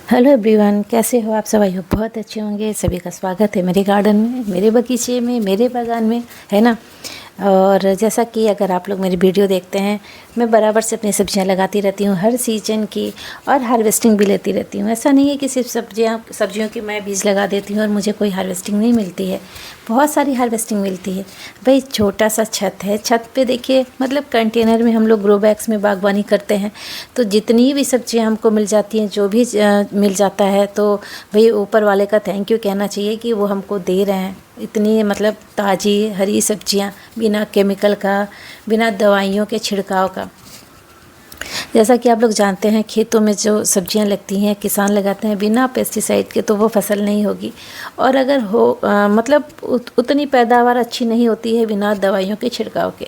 Hello everyone, कैसे हो आप सब? आई होप बहुत अच्छे होंगे। सभी का स्वागत है मेरे गार्डन में, मेरे बगीचे में, मेरे बागान में, है ना। और जैसा कि अगर आप लोग मेरी वीडियो देखते हैं, मैं बराबर से अपनी सब्जियां लगाती रहती हूँ हर सीजन की, और हार्वेस्टिंग भी लेती रहती हूँ। ऐसा नहीं है कि सिर्फ सब्जियों की मैं बीज लगा देती हूँ और मुझे कोई हार्वेस्टिंग नहीं मिलती है। बहुत सारी हार्वेस्टिंग मिलती है भाई। छोटा सा छत है, छत पे देखिए, मतलब कंटेनर में हम लोग ग्रो बैग्स में बागवानी करते हैं, तो जितनी भी सब्जियां हमको मिल जाती हैं, जो भी मिल जाता है, तो भाई ऊपर वाले का थैंक यू कहना चाहिए कि वो हमको दे रहे हैं इतनी मतलब ताज़ी हरी सब्जियां, बिना केमिकल का, बिना दवाइयों के छिड़काव का। जैसा कि आप लोग जानते हैं, खेतों में जो सब्जियां लगती हैं, किसान लगाते हैं बिना पेस्टिसाइड के, तो वो फसल नहीं होगी। और अगर मतलब उतनी पैदावार अच्छी नहीं होती है बिना दवाइयों के छिड़काव के।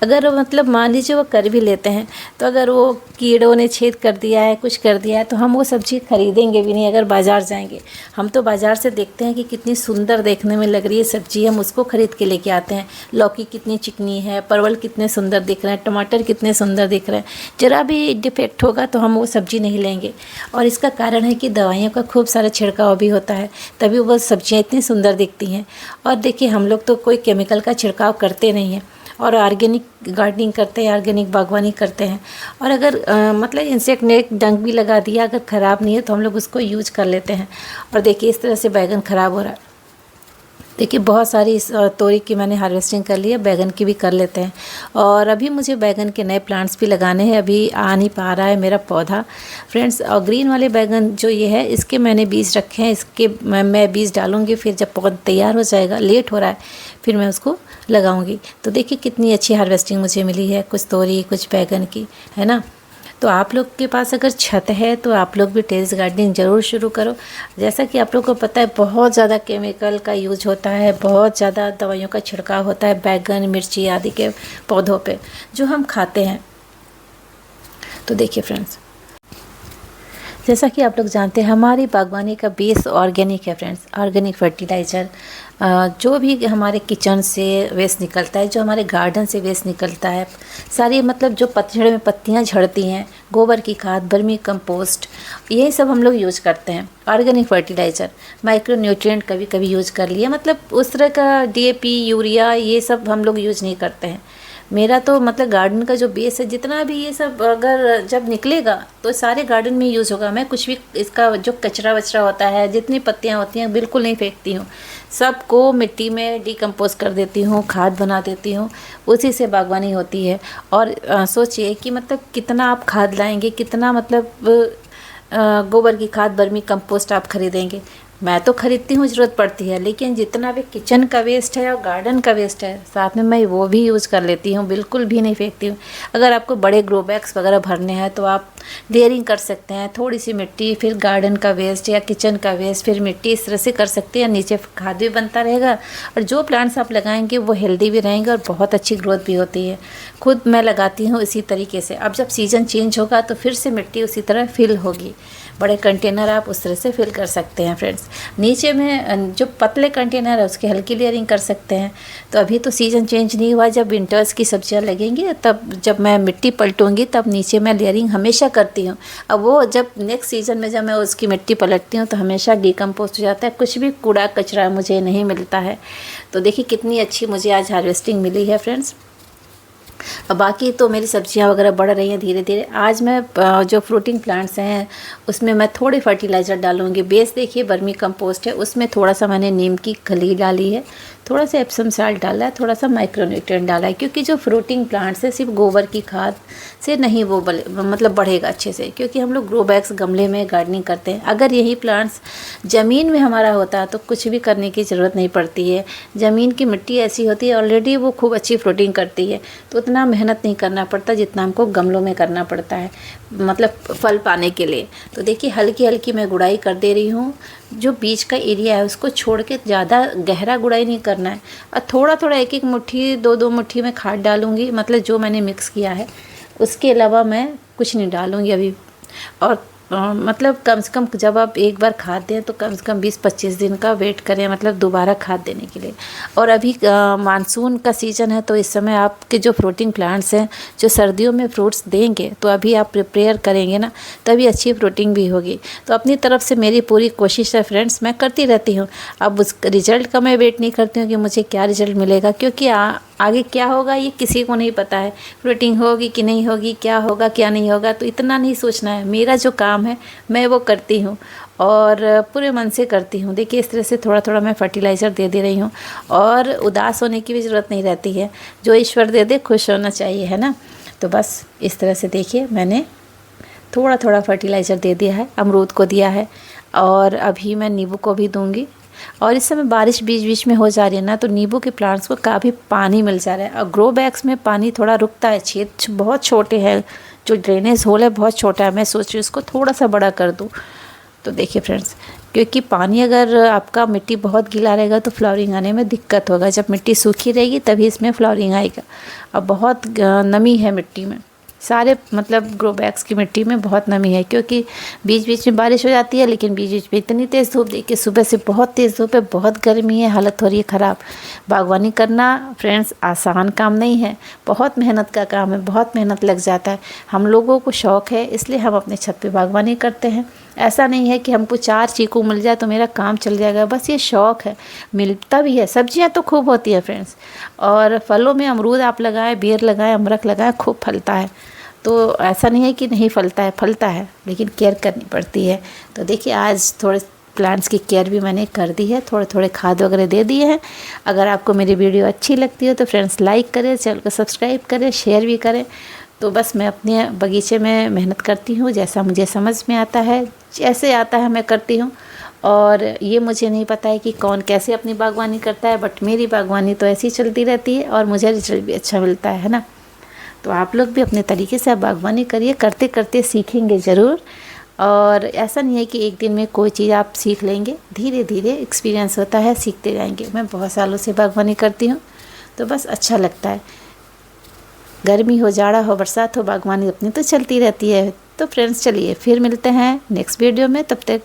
अगर मतलब मान लीजिए वो कर भी लेते हैं, तो अगर वो कीड़ों ने छेद कर दिया है, कुछ कर दिया है, तो हम वो सब्जी खरीदेंगे भी नहीं। अगर बाज़ार जाएंगे, हम तो बाज़ार से देखते हैं कि कितनी सुंदर देखने में लग रही है सब्जी, हम उसको खरीद के लेके आते हैं। लौकी कितनी चिकनी है, परवल कितने सुंदर दिख रहे हैं, टमाटर कितने सुंदर दिख रहे हैं। ज़रा भी डिफेक्ट होगा तो हम वो सब्ज़ी नहीं लेंगे। और इसका कारण है कि दवाइयों का खूब सारा छिड़काव भी होता है, तभी वो सब्जियां इतनी सुंदर दिखती हैं। और देखिए, हम लोग तो कोई केमिकल का छिड़काव करते नहीं हैं, और ऑर्गेनिक गार्डनिंग करते हैं, ऑर्गेनिक बागवानी करते हैं। और अगर मतलब इंसेक्ट ने डंक भी लगा दिया, अगर ख़राब नहीं है तो हम लोग उसको यूज कर लेते हैं। और देखिए, इस तरह से बैगन ख़राब हो रहा है। देखिए, बहुत सारी इस तोरी की मैंने हार्वेस्टिंग कर ली है, बैगन की भी कर लेते हैं। और अभी मुझे बैगन के नए प्लांट्स भी लगाने हैं, अभी आ नहीं पा रहा है मेरा पौधा फ्रेंड्स। और ग्रीन वाले बैगन जो ये है, इसके मैंने बीज रखे हैं, इसके मैं बीज डालूंगी, फिर जब पौधा तैयार हो जाएगा, लेट हो रहा है, फिर मैं उसको लगाऊंगी। तो देखिए कितनी अच्छी हार्वेस्टिंग मुझे मिली है, कुछ तोरी कुछ बैगन की, है ना। तो आप लोग के पास अगर छत है तो आप लोग भी टेरेस गार्डनिंग ज़रूर शुरू करो। जैसा कि आप लोग को पता है, बहुत ज़्यादा केमिकल का यूज होता है, बहुत ज़्यादा दवाइयों का छिड़काव होता है बैगन, मिर्ची आदि के पौधों पे जो हम खाते हैं। तो देखिए फ्रेंड्स, जैसा कि आप लोग जानते हैं, हमारी बागवानी का बेस ऑर्गेनिक है फ्रेंड्स। ऑर्गेनिक फर्टिलाइज़र, जो भी हमारे किचन से वेस्ट निकलता है, जो हमारे गार्डन से वेस्ट निकलता है, सारी मतलब जो पतझड़ में पत्तियां झड़ती हैं, गोबर की खाद, वर्मी कंपोस्ट, यही सब हम लोग यूज़ करते हैं। ऑर्गेनिक फर्टिलाइज़र, माइक्रो न्यूट्रिएंट कभी कभी यूज़ कर लिए, मतलब उस तरह का डीएपी, यूरिया, ये सब हम लोग यूज़ नहीं करते हैं। मेरा तो मतलब गार्डन का जो बेस है, जितना भी ये सब अगर जब निकलेगा तो सारे गार्डन में यूज़ होगा। मैं कुछ भी इसका जो कचरा वचरा होता है, जितनी पत्तियां होती हैं, बिल्कुल नहीं फेंकती हूँ। सबको मिट्टी में डिकम्पोज कर देती हूँ, खाद बना देती हूँ, उसी से बागवानी होती है। और सोचिए कि मतलब कितना आप खाद लाएंगे, कितना मतलब गोबर की खाद, वर्मी कंपोस्ट आप खरीदेंगे। मैं तो खरीदती हूँ, ज़रूरत पड़ती है, लेकिन जितना भी किचन का वेस्ट है और गार्डन का वेस्ट है, साथ में मैं वो भी यूज़ कर लेती हूँ, बिल्कुल भी नहीं फेंकती हूँ। अगर आपको बड़े ग्रो बैग्स वगैरह भरने हैं तो आप लेयरिंग कर सकते हैं, थोड़ी सी मिट्टी, फिर गार्डन का वेस्ट या किचन का वेस्ट, फिर मिट्टी, इस तरह से कर सकते हैं। नीचे खाद भी बनता रहेगा, और जो प्लांट्स आप लगाएंगे वो हेल्दी भी रहेंगे और बहुत अच्छी ग्रोथ भी होती है। खुद मैं लगाती हूँ इसी तरीके से। अब जब सीज़न चेंज होगा तो फिर से मिट्टी उसी तरह फिल होगी। बड़े कंटेनर आप उस तरह से फिल कर सकते हैं फ्रेंड्स। नीचे में जो पतले कंटेनर है उसकी हल्की लेयरिंग कर सकते हैं। तो अभी तो सीज़न चेंज नहीं हुआ, जब विंटर्स की सब्जियां लगेंगी तब जब मैं मिट्टी पलटूंगी तब नीचे मैं लेयरिंग हमेशा करती हूँ। अब वो जब नेक्स्ट सीज़न में जब मैं उसकी मिट्टी पलटती हूँ तो हमेशा डिकम्पोस्ट हो जाता है, कुछ भी कूड़ा कचरा मुझे नहीं मिलता है। तो देखिए कितनी अच्छी मुझे आज हार्वेस्टिंग मिली है फ्रेंड्स। बाकी तो मेरी सब्जियां वगैरह बढ़ रही हैं धीरे धीरे। आज मैं जो फ्रूटिंग प्लांट्स हैं उसमें मैं थोड़ी फर्टिलाइज़र डालूंगी। बेस देखिए वर्मी कंपोस्ट है, उसमें थोड़ा सा मैंने नीम की खली डाली है, थोड़ा सा एप्सम साल्ट डाला है, थोड़ा सा माइक्रोन्यूट्रिएंट डाला है, क्योंकि जो फ्रूटिंग प्लांट्स है सिर्फ गोबर की खाद से नहीं वो मतलब बढ़ेगा अच्छे से, क्योंकि हम लोग ग्रो बैग्स गमले में गार्डनिंग करते हैं। अगर यही प्लांट्स ज़मीन में हमारा होता तो कुछ भी करने की ज़रूरत नहीं पड़ती है। ज़मीन की मिट्टी ऐसी होती है ऑलरेडी, वो खूब अच्छी फ्रूटिंग करती है, तो उतना मेहनत नहीं करना पड़ता जितना हमको गमलों में करना पड़ता है, मतलब फल पाने के लिए। तो देखिए हल्की हल्की मैं गुड़ाई कर दे रही हूँ। जो बीच का एरिया है उसको छोड़ के ज़्यादा गहरा गुड़ाई नहीं करना है, और थोड़ा थोड़ा एक एक मुट्ठी, दो दो मुट्ठी में खाद डालूंगी, मतलब जो मैंने मिक्स किया है, उसके अलावा मैं कुछ नहीं डालूंगी अभी। और मतलब कम से कम जब आप एक बार खाद दें तो कम से कम 20-25 दिन का वेट करें, मतलब दोबारा खाद देने के लिए। और अभी मानसून का सीज़न है, तो इस समय आपके जो फ्रूटिंग प्लांट्स हैं जो सर्दियों में फ्रूट्स देंगे, तो अभी आप प्रिपेयर करेंगे ना, तभी अच्छी फ्रूटिंग भी होगी। तो अपनी तरफ से मेरी पूरी कोशिश है फ्रेंड्स, मैं करती रहती हूँ। अब उस रिज़ल्ट का मैं वेट नहीं करती हूँ कि मुझे क्या रिज़ल्ट मिलेगा, क्योंकि आगे क्या होगा ये किसी को नहीं पता है। फ्रूटिंग होगी कि नहीं होगी, क्या होगा क्या नहीं होगा, तो इतना नहीं सोचना है। मेरा जो काम है मैं वो करती हूँ और पूरे मन से करती हूँ। देखिए इस तरह से थोड़ा थोड़ा मैं फर्टिलाइज़र दे रही हूँ, और उदास होने की भी ज़रूरत नहीं रहती है। जो ईश्वर दे दे खुश होना चाहिए, है ना। तो बस इस तरह से देखिए मैंने थोड़ा थोड़ा फर्टिलाइज़र दे दिया है, अमरूद को दिया है, और अभी मैं नींबू को भी दूंगी। और इस समय बारिश बीच बीच में हो जा रही है ना, तो नींबू के प्लांट्स को काफ़ी पानी मिल जा रहा है। और ग्रो बैग्स में पानी थोड़ा रुकता है, छेद बहुत छोटे हैं, जो ड्रेनेज होल है बहुत छोटा है। मैं सोच रही हूँ इसको थोड़ा सा बड़ा कर दूँ। तो देखिए फ्रेंड्स, क्योंकि पानी अगर आपका मिट्टी बहुत गीला रहेगा तो फ्लावरिंग आने में दिक्कत होगा। जब मिट्टी सूखी रहेगी तभी इसमें फ्लावरिंग आएगा। अब बहुत नमी है मिट्टी में, सारे मतलब ग्रो बैग्स की मिट्टी में बहुत नमी है, क्योंकि बीच बीच में बारिश हो जाती है, लेकिन बीच बीच में इतनी तेज़ धूप, देखिए सुबह से बहुत तेज़ धूप है, बहुत गर्मी है, हालत हो रही है ख़राब। बागवानी करना फ्रेंड्स आसान काम नहीं है, बहुत मेहनत का काम है, बहुत मेहनत लग जाता है। हम लोगों को शौक़ है इसलिए हम अपने छत पे बागवानी करते हैं। ऐसा नहीं है कि हमको 4 चीकू मिल जाए तो मेरा काम चल जाएगा, बस ये शौक़ है। मिलता भी है, सब्जियां तो खूब होती है फ्रेंड्स, और फलों में अमरूद आप लगाएं, बेर लगाएं, अमरख लगाएं, खूब फलता है। तो ऐसा नहीं है कि नहीं फलता है, फलता है, लेकिन केयर करनी पड़ती है। तो देखिए आज थोड़े प्लांट्स की केयर भी मैंने कर दी है, थोड़े थोड़े खाद वगैरह दे दिए हैं। अगर आपको मेरी वीडियो अच्छी लगती है तो फ्रेंड्स लाइक करें, चैनल को सब्सक्राइब करें, शेयर भी करें। तो बस मैं अपने बगीचे में मेहनत करती हूँ, जैसा मुझे समझ में आता है, जैसे आता है मैं करती हूँ। और ये मुझे नहीं पता है कि कौन कैसे अपनी बागवानी करता है, बट मेरी बागवानी तो ऐसी चलती रहती है और मुझे रिजल्ट भी अच्छा मिलता है ना। तो आप लोग भी अपने तरीके से बागवानी करिए, करते करते सीखेंगे ज़रूर। और ऐसा नहीं है कि एक दिन में कोई चीज़ आप सीख लेंगे, धीरे धीरे एक्सपीरियंस होता है, सीखते जाएंगे। मैं बहुत सालों से बागवानी करती हूँ, तो बस अच्छा लगता है। गर्मी हो, जाड़ा हो, बरसात हो, बागवानी अपनी तो चलती रहती है। तो फ्रेंड्स चलिए फिर मिलते हैं नेक्स्ट वीडियो में, तब तक